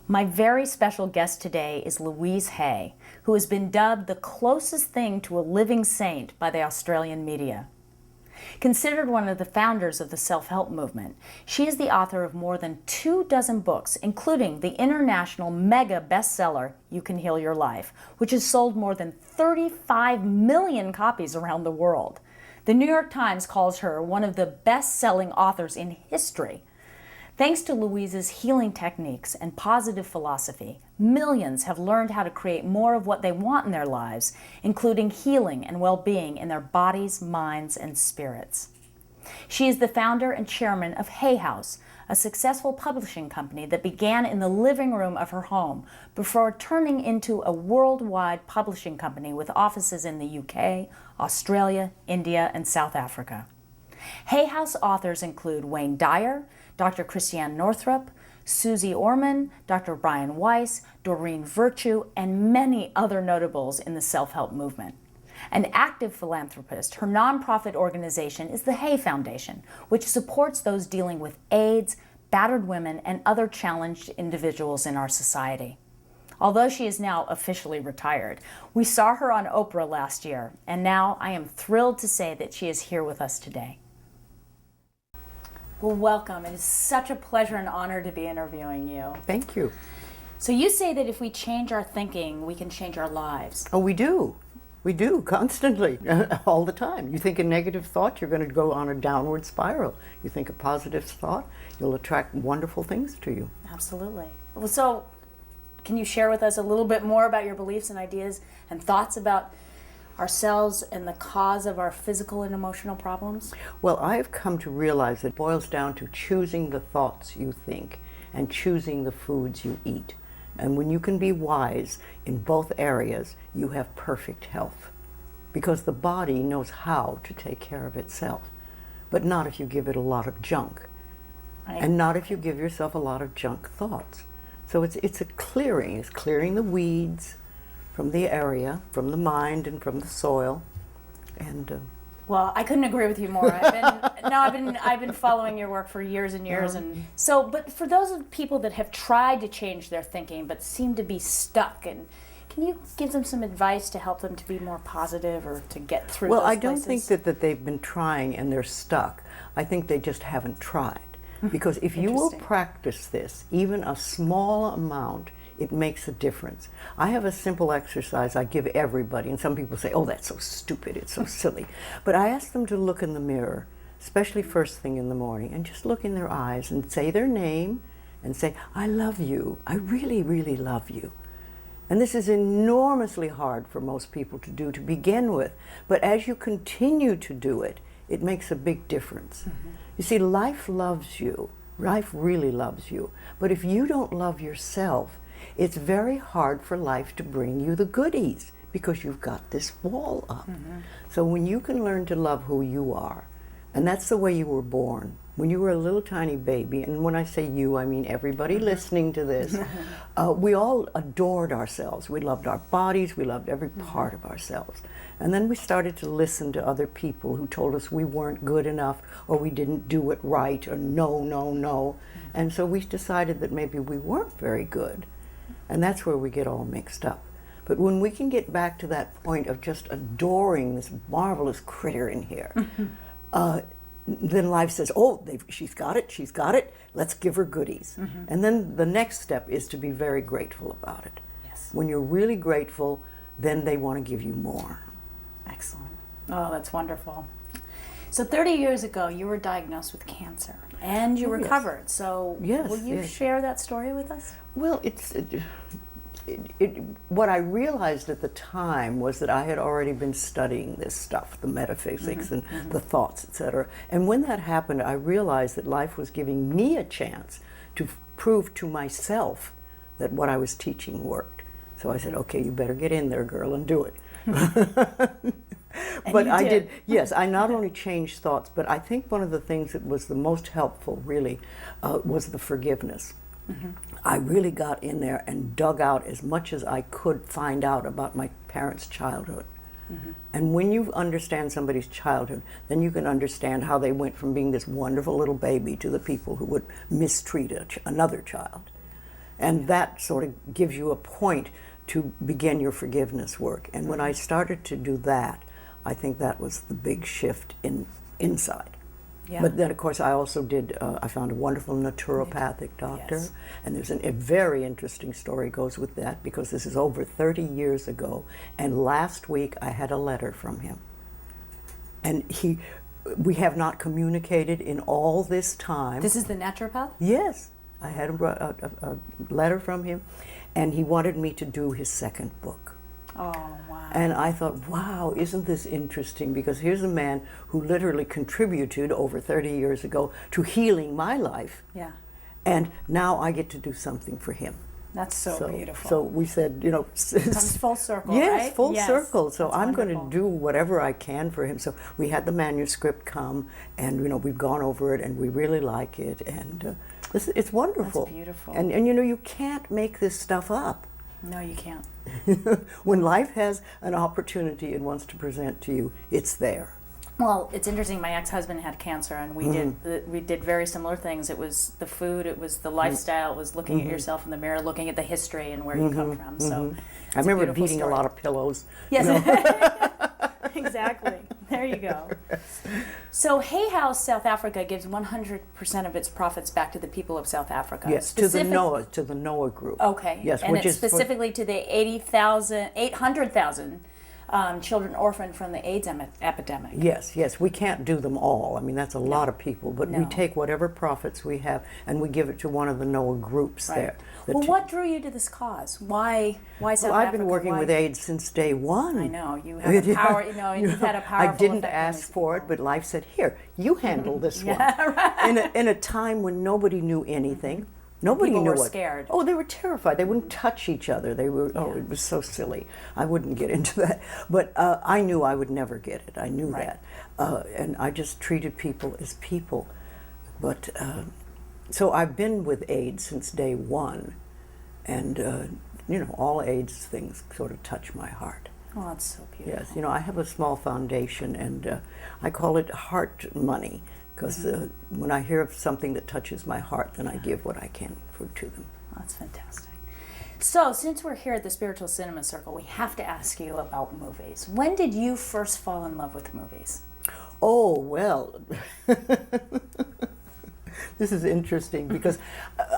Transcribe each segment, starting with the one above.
My very special guest today is Louise Hay, who has been dubbed the closest thing to a living saint by the Australian media. Considered one of the founders of the self-help movement, she is the author of more than 24 books, including the international mega bestseller, You Can Heal Your Life, which has sold more than 35 million copies around the world. The New York Times calls her one of the best-selling authors in history. Thanks to Louise's healing techniques and positive philosophy, millions have learned how to create more of what they want in their lives, including healing and well-being in their bodies, minds, and spirits. She is the founder and chairman of Hay House, a successful publishing company that began in the living room of her home before turning into a worldwide publishing company with offices in the UK, Australia, India, and South Africa. Hay House authors include Wayne Dyer, Dr. Christiane Northrup, Susie Orman, Dr. Brian Weiss, Doreen Virtue, and many other notables in the self-help movement. An active philanthropist, her nonprofit organization is the Hay Foundation, which supports those dealing with AIDS, battered women, and other challenged individuals in our society. Although she is now officially retired, we saw her on Oprah last year, and now I am thrilled to say that she is here with us today. Well, welcome. It is such a pleasure and honor to be interviewing you. Thank you. So you say that if we change our thinking, we can change our lives. Oh, we do. We do, constantly, all the time. You think a negative thought, you're going to go on a downward spiral. You think a positive thought, you'll attract wonderful things to you. Absolutely. Well, so can you share with us a little bit more about your beliefs and ideas and thoughts about ourselves and the cause of our physical and emotional problems? Well, I've come to realize that it boils down to choosing the thoughts you think and choosing the foods you eat. And when you can be wise in both areas, you have perfect health. Because the body knows how to take care of itself, but not if you give it a lot of junk. And not if you give yourself a lot of junk thoughts. So it's a clearing. It's clearing the weeds from the area, from the mind, and from the soil. And well, I couldn't agree with you more. I've been following your work for years and years, and so. But for those of people that have tried to change their thinking but seem to be stuck, and can you give them some advice to help them to be more positive or to get through? Well, those I don't places? think that they've been trying and they're stuck. I think they just haven't tried. Because if you will practice this, even a small amount, it makes a difference. I have a simple exercise I give everybody, and some people say, oh, that's so stupid, it's so silly. But I ask them to look in the mirror, especially first thing in the morning, and just look in their eyes and say their name and say, I love you, I really, really love you. And this is enormously hard for most people to do to begin with, but as you continue to do it, it makes a big difference. You see, life loves you. Life really loves you. But if you don't love yourself, it's very hard for life to bring you the goodies because you've got this wall up. So when you can learn to love who you are, and that's the way you were born, when you were a little tiny baby, and when I say you, I mean everybody listening to this, we all adored ourselves. We loved our bodies, we loved every part of ourselves. And then we started to listen to other people who told us we weren't good enough, or we didn't do it right, or no, no, no. And so we decided that maybe we weren't very good. And that's where we get all mixed up. But when we can get back to that point of just adoring this marvelous critter in here, then life says, oh, she's got it, let's give her goodies. And then the next step is to be very grateful about it. Yes. When you're really grateful, then they want to give you more. Excellent. Oh, that's wonderful. So 30 years ago, you were diagnosed with cancer, and you recovered. So will you share that story with us? Well, what I realized at the time was that I had already been studying this stuff, the metaphysics and the thoughts, etc. And when that happened, I realized that life was giving me a chance to prove to myself that what I was teaching worked. So I said, okay, you better get in there, girl, and do it. But I did, yes, I not only changed thoughts, but I think one of the things that was the most helpful, really, was the forgiveness. I really got in there and dug out as much as I could find out about my parents' childhood. And when you understand somebody's childhood, then you can understand how they went from being this wonderful little baby to the people who would mistreat another child. And that sort of gives you a point to begin your forgiveness work. And when I started to do that, I think that was the big shift inside. Yeah. But then, of course, I also did, I found a wonderful naturopathic doctor. Yes. And there's a very interesting story goes with that, because this is over 30 years ago. And last week I had a letter from him. And we have not communicated in all this time. This is the naturopath? Yes. I had a letter from him, and he wanted me to do his second book. Oh, wow. And I thought, wow, isn't this interesting? Because here's a man who literally contributed over 30 years ago to healing my life. Yeah. And now I get to do something for him. That's so beautiful. So we said, you know, comes full circle, yes, right? full circle. So That's I'm going wonderful. to do whatever I can for him. So we had the manuscript come, and you know, we've gone over it, and we really like it, and it's wonderful. That's beautiful. And you know, you can't make this stuff up. No, you can't. When life has an opportunity and wants to present to you, it's there. Well, it's interesting. My ex-husband had cancer, and we did very similar things. It was the food, it was the lifestyle, it was looking at yourself in the mirror, looking at the history and where you come from. So I remember beautiful beating story. a lot of pillows. Yes, you know. exactly. There you go. So Hay House South Africa gives 100% of its profits back to the people of South Africa. Yes, to the Noah group. Okay. Yes, and which it's is for- specifically to the 800,000 children orphaned from the AIDS epidemic. Yes, yes, we can't do them all. I mean, that's a lot of people, but we No. take whatever profits we have and we give it to one of the NOAA groups there. Well, what drew you to this cause? Why South Well, Africa? I've been working with AIDS since day one. I know you have a power. You know, you've had a powerful. I didn't effect on ask these for it, people. but life said, "Here, you handle this one." right. In a time when nobody knew anything. Nobody People knew were what. scared. Oh, they were terrified. They wouldn't touch each other. They were. Oh, it was so silly. I wouldn't get into that. But I knew I would never get it. I knew Right. that, and I just treated people as people. But so I've been with AIDS since day one, and you know, all AIDS things sort of touch my heart. Oh, that's so beautiful. Yes, you know, I have a small foundation, and I call it heart money. Because when I hear of something that touches my heart, then I give what I can to them. That's fantastic. So, since we're here at the Spiritual Cinema Circle, we have to ask you about movies. When did you first fall in love with movies? Oh, well, this is interesting because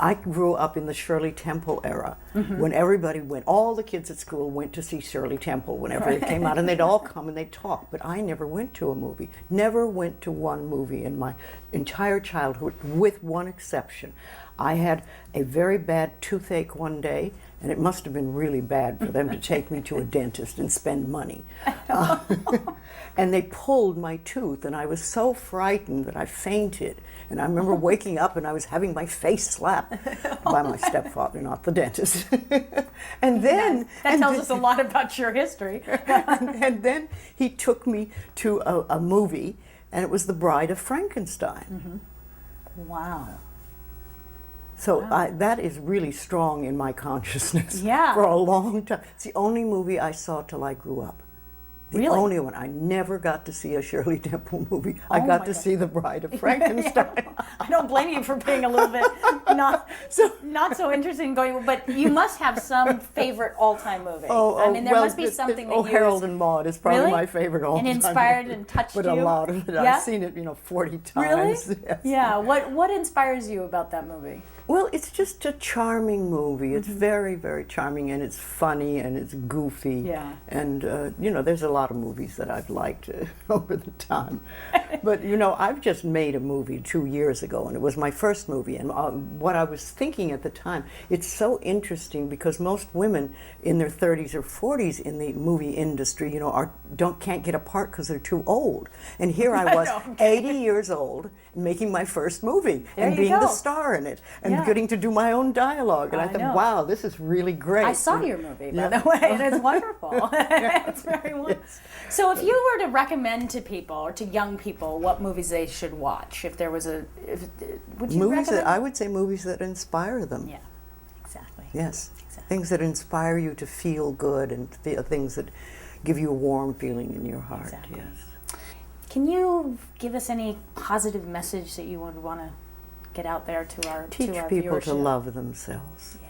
I grew up in the Shirley Temple era when everybody went, all the kids at school went to see Shirley Temple whenever it came out, and they'd all come and they'd talk. But I never went to a movie, never went to one movie in my entire childhood, with one exception. I had a very bad toothache one day, and it must have been really bad for them to take me to a dentist and spend money. And they pulled my tooth, and I was so frightened that I fainted. And I remember waking up and I was having my face slapped by my stepfather, not the dentist. And then That tells us a lot about your history. and then he took me to a movie, and it was The Bride of Frankenstein. Wow. So that is really strong in my consciousness Yeah. for a long time. It's the only movie I saw till I grew up. The Really? only one. I never got to see a Shirley Temple movie. I Oh got my to God. see The Bride of Frankenstein. I don't blame you for being a little bit not so interested in going, but you must have some favorite all-time movie. I mean, there must be something that you Harold and Maude is probably Really? my favorite all-time And inspired movie. and touched But you? a lot of it. Yeah? I've seen it, 40 Really? times. Yes. Yeah. What inspires you about that movie? Well, it's just a charming movie. It's very, very charming, and it's funny, and it's goofy. Yeah. And, there's a lot of movies that I've liked over the time. But, I've just made a movie 2 years ago, and it was my first movie. And what I was thinking at the time, it's so interesting because most women in their 30s or 40s in the movie industry, can't get a part because they're too old. And here I was, 80 years old, making my first movie There and you being go. the star in it. And Yeah. getting to do my own dialogue. And I I thought, know. wow, this is really great. I saw your movie, by Yeah. the way, and it's wonderful. It's very wonderful. So, if you were to recommend to people or to young people what movies they should watch, if there was would you Movies recommend? I would say movies that inspire them. Yeah, exactly. Yes. Exactly. Things that inspire you to feel good and things that give you a warm feeling in your heart. Exactly. Yes. Can you give us any positive message that you would want to get out there to our Teach to our people to viewership? love themselves. Yeah.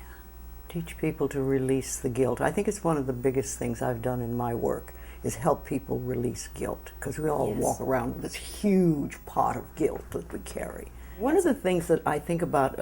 Teach people to release the guilt. I think it's one of the biggest things I've done in my work is help people release guilt, because we all walk around with this huge pot of guilt that we carry. One of the things that I think about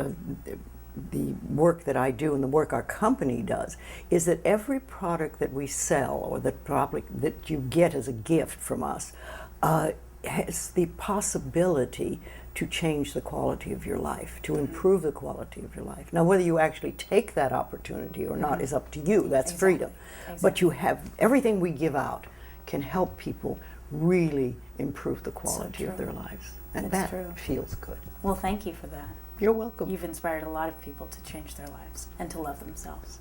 the work that I do and the work our company does is that every product that we sell or that you get as a gift from us has the possibility to change the quality of your life, to improve the quality of your life. Now, whether you actually take that opportunity or not is up to you. That's freedom. But you have everything we give out can help people really improve the quality of their lives. And that feels good. Well, thank you for that. You're welcome. You've inspired a lot of people to change their lives and to love themselves.